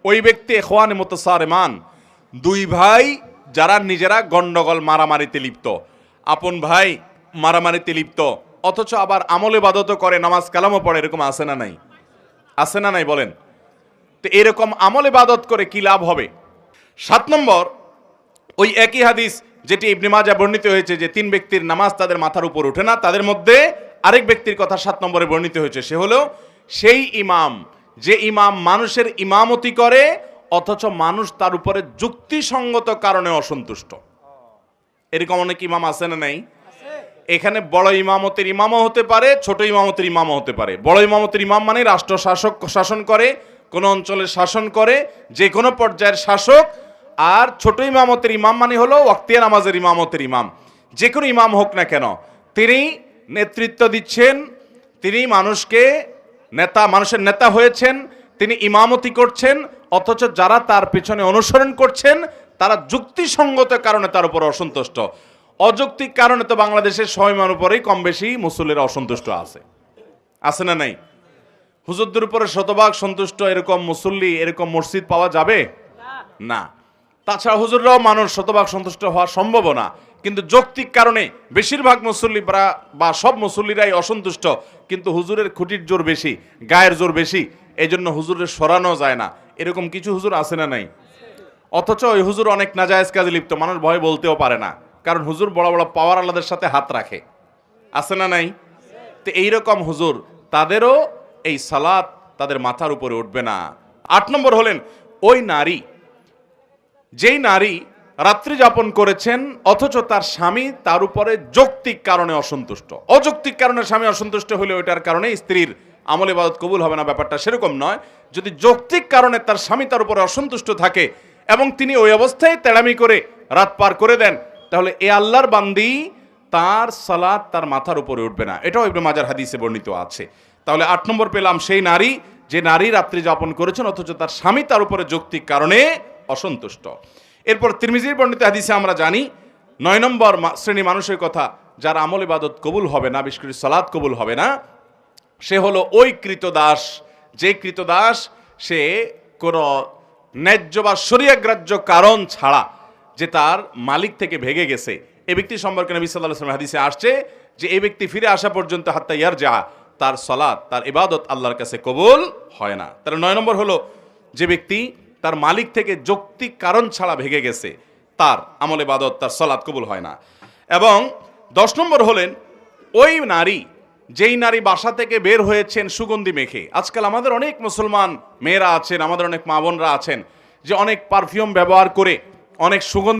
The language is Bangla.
ওই ব্যক্তি ইখওয়ানে মুতাসারিমান, দুই ভাই যারা নিজেরা গন্ডগোল মারামারিতে লিপ্ত, আপন ভাই মারামারিতে লিপ্ত, অথচ আবার আমল ইবাদতও করে, নামাজ কালামও পড়ে, এরকম আছে না নাই? আছে না নাই বলেন? তো এরকম আমল ইবাদত করে কি লাভ হবে? 7 নম্বর, ওই একই হাদিস যেটি ইবনে মাজাহ বর্ণিত হয়েছে যে 3 ব্যক্তির নামাজ তাদের মাথার উপর ওঠে না, তাদের মধ্যে আরেক ব্যক্তির কথা 7 নম্বরে বর্ণিত হয়েছে। সে হলো সেই ইমাম যে ইমাম মানুষের ইমামতি করে অথচ মানুষ তার উপরে যুক্তিসঙ্গত কারণে অসন্তুষ্ট। এরকম অনেক ইমাম আছে না নাই? এখানে বড় ইমামতের ইমামও হতে পারে, ছোট ইমামতের ইমামও হতে পারে। বড় ইমামতের ইমাম মানে রাষ্ট্র শাসন করে, কোন অঞ্চলের শাসন করে, যে কোনো পর্যায়ের শাসক। আর ছোট ইমামতের ইমাম মানে হলো ওয়াক্তিয়া নামাজের ইমামতের ইমাম। যে কোনো ইমাম হোক না কেন, তিনি নেতৃত্ব দিচ্ছেন, তিনি মানুষের নেতা হয়েছেন, তিনি ইমামতি করছেন, অথচ যারা তার পিছনে অনুসরণ করছেন তারা যুক্তিসঙ্গত কারণে তার উপর অসন্তুষ্ট। অযৌক্তিক কারণে তো বাংলাদেশের 100 ইমামের উপরেই কম বেশি মুসল্লিরা অসন্তুষ্ট আছে না নাই? হুজুরদের উপরে শতভাগ সন্তুষ্ট এরকম মুসল্লি, এরকম মসজিদ পাওয়া যাবে না। তাছাড়া হুজুররাও মানুষ শতভাগ সন্তুষ্ট হওয়া সম্ভব না, কিন্তু যৌক্তিক কারণে বেশিরভাগ মুসল্লি বা সব মুসল্লিরাই অসন্তুষ্ট, কিন্তু হুজুরের খুঁটির জোর বেশি, গায়ের জোর বেশি, এই জন্য হুজুরের সরানো যায় না। এরকম কিছু হুজুর আছে না নাই? অথচ ওই হুজুর অনেক নাজায়েজ কাজে লিপ্ত, মানুষ ভয় বলতেও পারে না, কারণ হুজুর বড় বড় পাওয়ার আল্লাহদের সাথে হাত রাখে। আছে না নাই? তো এইরকম হুজুর, তাদেরও এই সালাত তাদের মাথার উপরে উঠবে না। 8 নম্বর হলেন ওই নারী, যেই নারী রাত্রি যাপন করেছেন অথচ তার স্বামী তার উপরে যৌক্তিক কারণে অসন্তুষ্ট। অযৌক্তিক কারণে স্বামী অসন্তুষ্ট হলে ওইটার কারণে স্ত্রীর আমল ইবাদত কবুল হবে না, ব্যাপারটা সেরকম নয়। যদি যৌক্তিক কারণে তার স্বামী তার উপরে অসন্তুষ্ট থাকে এবং তিনি ওই অবস্থায় তেড়ামি করে রাত পার করে দেন, তাহলে এ আল্লাহর বান্দি তার সালাত তার মাথার উপরে উঠবে না। এটাও ইবনে মাজাহর হাদিসে বর্ণিত আছে। তাহলে 8 নম্বর পেলাম সেই নারী, যে নারী রাত্রি যাপন করেছেন অথচ তার স্বামী তার উপরে যৌক্তিক কারণে অসন্তুষ্ট। এরপর তিরমিজির বর্ণিত হাদিসে আমরা জানি 9 নম্বর শ্রেণী মানুষের কথা, যার আমল ইবাদত কবুল হবে না, বিশেষ করে সালাত কবুল হবে না, সে হলো ওই কৃতদাস, যে কৃতদাস সে কোনো ন্যায্য বা শরীয়গ্রাহ্য কারণ ছাড়া যে তার মালিক থেকে ভেগে গেছে। এই ব্যক্তি সম্পর্কে নবী সাল্লাল্লাহু আলাইহি ওয়াসাল্লাম হাদিসে আসছে যে এই ব্যক্তি ফিরে আসা পর্যন্ত হাত্তা ইয়ারজা, তার সালাত তার ইবাদত আল্লাহর কাছে কবুল হয় না। তার 9 নম্বর হলো যে ব্যক্তি তার মালিক থেকে যৌক্তিক কারণ ছাড়া ভেগে গেছে, তার আমল ইবাদত তার সালাত কবুল হয় না। এবং 10 নম্বর হলেন ওই নারী, যেই নারী বাসা থেকে বের হয়েছেন সুগন্ধি মেখে। আজকাল আমাদের অনেক মুসলমান মেয়েরা আছেন, আমাদের অনেক মা বোনরা আছেন যে অনেক পারফিউম ব্যবহার করে, অনেক সুগন্ধি